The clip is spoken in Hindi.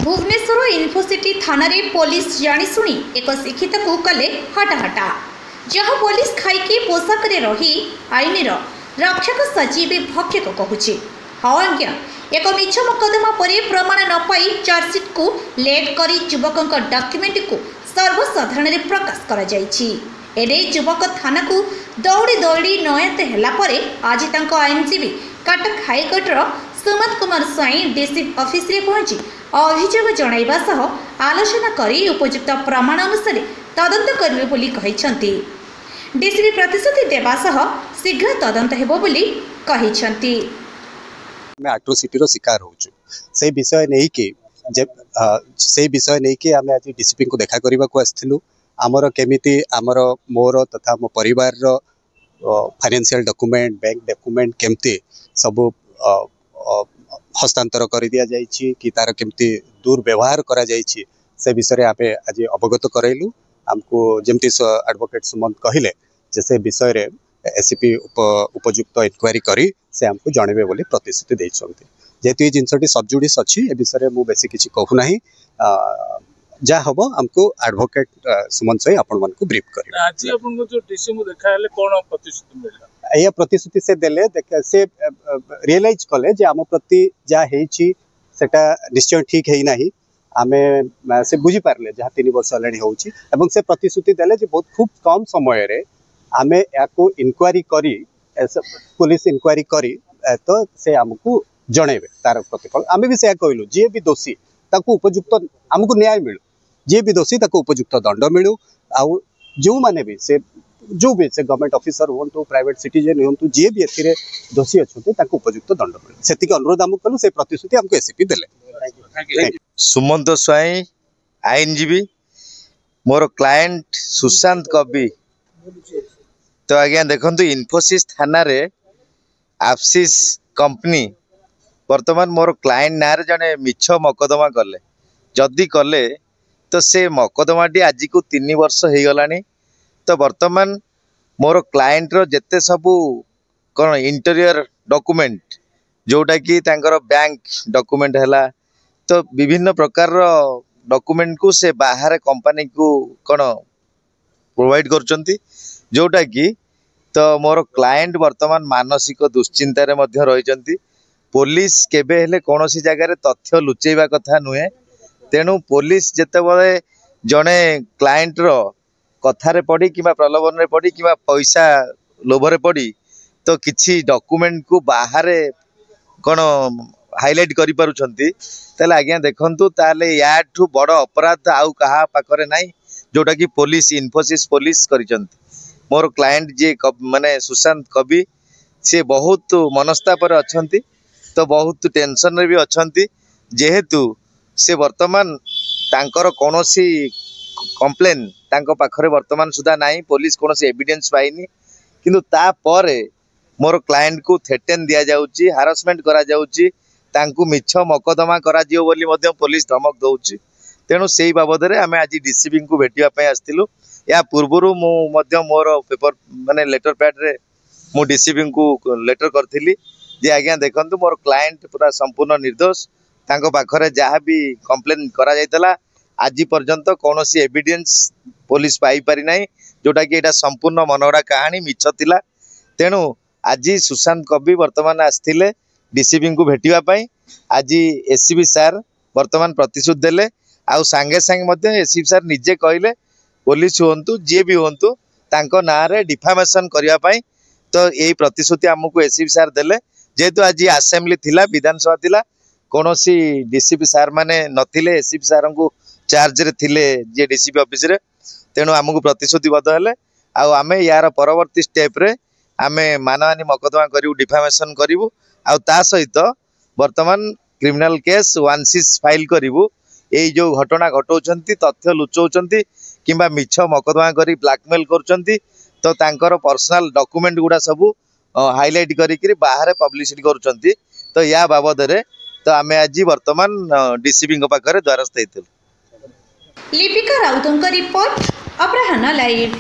भुवनेश्वर इन्फोसिटी थाना रे पुलिस जाणीशुणी एक शिक्षित को कले हटाहटा जहाँ पुलिस खाईकी पोशाक रही आईन रक्षक सजीव भक्षक कहूँ। हाँ आज्ञा एक मिछ मकदमा पर प्रमाण न पाई चार्जसीट को लेट कर युवक डॉक्यूमेंट को सर्वसाधारण प्रकाश कर युवक थाना को दौड़ी दौड़ी नयात है आज आईनजीवी कटक हाइकोर्टर सुमत कुमार स्वाई डीसी ऑफिस रे पहुंची अभियोग जणाइबा सह आलोचना करी उपयुक्त प्रमाण अनुसार तदंत करिवे बोली कहिसंती। डीसी प्रतिश्रुति देबा सह शीघ्र तदंत हेबो बोली कहिसंती। मैं एट्रोसिटी रो शिकार होछु से विषय नहीं कि आमे आज डीसीपी को देखा करबा को आस्थिलु आमर केमिति आमर मोर तथा मो परिवार रो फाइनेंशियल डॉक्यूमेंट बैंक डॉक्यूमेंट केमती सब हस्तांतर कर दिया जाइछि कि तार केमती दुर्व्यवहार करा जाइछि से विषय आमे आज अवगत करैलु। हमको जेमती एडवोकेट सुमंत कहिले जे से विषय रे एसीपी उपयुक्त इनक्वारी करी से हमको जणेबे बोली प्रतिश्रुति दैछन्ति। जेतु ये जिनसटी सबजुडिस अछि ए विषय रे मु बेसी किछि कहू नाही जा हबो हमको एडवोकेट सुमंत सही आपण मन को ब्रीफ करी। आज अपन को जो डीसी मु देखा हले कोन प्रतिश्रुति मिलला या प्रतिश्रुति से देले देख से रियलाइज कले जे आम प्रति जा हेछि सेटा निश्चय ठीक है नाही आमे से बुझी पारले जहाँ 3 वर्ष अलरेडी होछि एवं से प्रतिश्रुति देले जे बहुत खूब कम समय रे आमे याको इनक्वारी करी पुलिस इनक्वारी करी तो से हमको जणेबे तार प्रतिफल आमे भी से कहलु जे भी दोषी ताको उपयुक्त हमको न्याय मिलु जे भी दोषी ताको उपयुक्त दंड मिलु आउ जो माने भी से जो भी से गवर्नमेंट ऑफिसर होंतु प्राइवेट सिटीजन होंतु जे भी एथिरे दोषी अछते ताको उपयुक्त दंड मिलु सेतिक अनुरोध हम कलु से प्रतिश्रुति हमको एसीपी देले। सुमंत स्वाई आईनजीवी मोर क्लाएंट सुशांत कवि तो आज्ञा देखंतु इन्फोसिस थाना रे आफसिस कंपनी वर्तमान मोर क्लाएंट नारे जने मिछ मकदमा कले जदि कले तो से मकदमाटी आज को 3 वर्ष हो गलानी तो वर्तमान मोर क्लाएंट रो जेते सबू कौन इंटीरियर डॉक्यूमेंट जोटा कि तांकर बैंक डॉक्यूमेंट हैला तो विभिन्न प्रकार रो डॉक्यूमेंट को से बाहर कंपनी को कौन प्रोवाइड करचंती जोटा कि तो मोर क्लाएंट वर्तमान मानसिक दुश्चिंता रे मध्य रहिचंती। पुलिस केबे हेले कोनोसी जगह रे तथ्य लुचेबा कथा नुहे तेणु पुलिस जेते बळे जणे क्लाएंट रो कथारे पड़ी कि प्रलोभन पड़ी कि पैसा लोभरे पड़ी तो किसी डॉक्यूमेंट को बाहर कौन हाईलाइट करि पारुछंती ताले आज्ञा देखंतु ताले याठू बड़ अपराध आउ कहा पाखरे नाही जोटा कि पुलिस इन्फोसिस पुलिस करिसंती। मोर क्लाएंट जे माने सुशांत कवि से बहुत मनस्ताप रे अछंती तो बहुत टेंशन रे भी अछंती जेहेतु से वर्तमान तांकर कोनोसी कंप्लेन तांको पाखरे वर्तमान सुधा नाही पुलिस कोनोसी एविडेंस पाइनी किंतु ता परे मोर क्लाएंट को थ्रेटन दिया जाउची हारासमेंट करा जाउची तांकु मिछ मकदमा करा जियो बोली मध्य पुलिस धमक दउची तेणु सेही बाबद रे आमे आज डीसीपी को भेटिया पय आस्तिलु या पूर्वरु मु मध्य मोर पेपर माने लेटर पैड रे मु डीसीपी को लेटर करथिली जे आज्ञा देखंतु मोर क्लाएंट पूरा संपूर्ण निर्दोष तांको पाखरे जहा भी कंप्लेन करा जायतला आज पर्यंत कौन सी एविडेंस पुलिस पाई पारि नाही जोटा कि एटा संपूर्ण मनगड़ा कहानी मिछ थिला तेणु आज सुशांत कवि वर्तमान आस्थिले डीसीपी को भेटिया पई आज एसीपी सार वर्तमान प्रतिश्रुति देले आउ सांगे सांगे मध्य एसीपी सार निजे कहले पुलिस होंतु जे भी होंतु तांको ना रे डिफामेशन करिया पई तो एई प्रतिश्रुति हमकु एसीपी सार देले जेतु आज असेंबली थिला विधानसभा थिला कोनोसी डीसीपी सार माने नथिले एसीपी सार को चार्ज रे थिले जे डीसीपी ऑफिस रे तेणु आमको प्रतिश्रुतिबद्ध हेले आउ आमे यार परवर्ती स्टेप रे आमे मानहानि मकदमा करिवु डिफामेशन करिवु आउ ता सहित वर्तमान क्रिमिनल केस 16 फाइल करिवु एई जो घटना घटौचंती तथ्य लुचौचंती किंबा मिछ मकदमा करी ब्लैकमेल करचंती तो तांकर पर्सनल डॉक्यूमेंट गुडा सब हाईलाइट करी बाहर पब्लिसिटी करचंती तो या बाबद रे तो आमे आज वर्तमान डीसीपी पाखरे द्वारस्थ हेतु। लिपिका राउतंक रिपोर्ट अपराह्न लाइव।